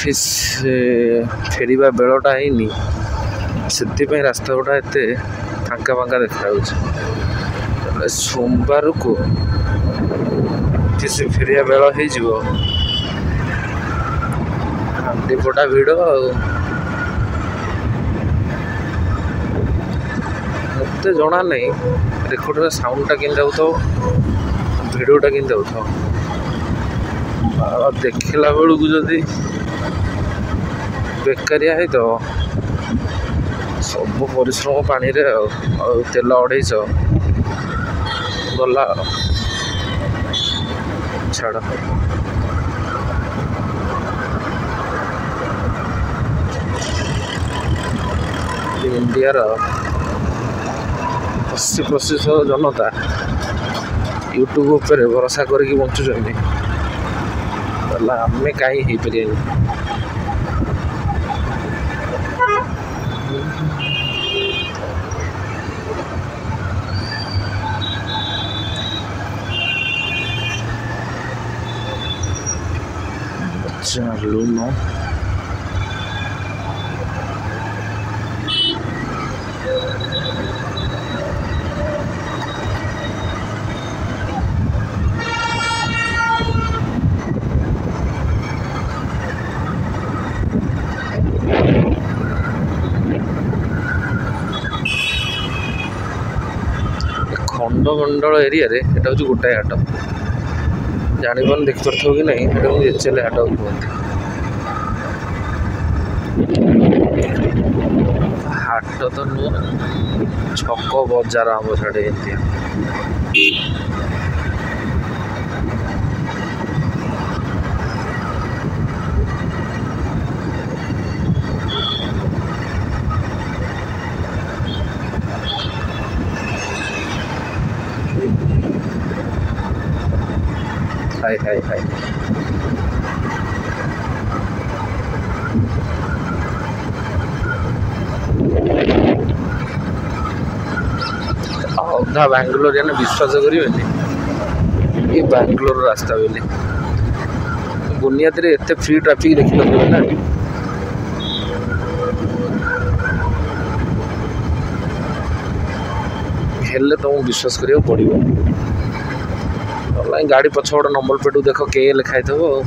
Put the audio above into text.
Office ଫେରିବା ବେଳଟା ହେଇନି, ସେଥିପାଇଁ ରାସ୍ତା ଗୁଡ଼ା ଏତେ ଫାଙ୍କା ଫାଙ୍କା ଦେଖାଯାଉଛି। ସୋମବାରକୁ ଅଫିସ୍ ଫେରିବା ବେଳ ହେଇଯିବ, ହାଣ୍ଡି ଫଟା ଭିଡ଼ ଆଉ। ମୋତେ ଜଣା ନାହିଁ ରେକର୍ଡର ସାଉଣ୍ଡଟା କେମିତି ଯାଉଥିବ, ଭିଡ଼ିଓଟା କେମିତି ଯାଉଥିବ। ଆଉ ଦେଖିଲା ବେଳକୁ ଯଦି ବେକାରିଆ ହେଇଥିବ, ସବୁ ପରିଶ୍ରମ ପାଣିରେ ଆଉ ତେଲ 250 ଗଲା ଆଉ। ଛାଡ଼, ଇଣ୍ଡିଆର 80% ଜନତା ୟୁଟ୍ୟୁବ୍ ଉପରେ ଭରସା କରିକି ବଞ୍ଚୁଛନ୍ତି, ହେଲା ଆମେ କାହିଁ ହେଇପାରିବାନି। ଚାଲୁନ ଖଣ୍ଡମଣ୍ଡଳ ଏରିଆରେ ଏଇଟା ହେଉଛି ଗୋଟାଏ ହାଟ। ଜାଣିପାରୁନି ଦେଖିପାରୁଥିବ କି ନାହିଁ, ଏଇଟା ହେଉଛି ଏଚଏଲ୍ ହାଟ କୁହନ୍ତି। ହାଟ ତ ନୁହଁ, ଛକ ବଜାର ଆମ ଛାଡ଼େ ଏମିତି। ହାଇ ହାଇ ହାଇ ଅଧା ବାଙ୍ଗାଲୋରିଆନ ବିଶ୍ୱାସ କରିବେନି ଏ ବାଙ୍ଗାଲୋର ରାସ୍ତା ବୋଲି। ବୁନିୟାଦିରେ ଏତେ ଫ୍ରି ଟ୍ରାଫିକ୍ ଦେଖିନଥିବେ ନା। ହେଲେ ତୁମକୁ ବିଶ୍ୱାସ କରିବାକୁ ପଡ଼ିବ। ଗାଡ଼ି ପଛପଟ ନମ୍ବର ପ୍ଲେଟ୍କୁ ଦେଖ, କେ ଲେଖା ହେଇଥିବ ଆଉ।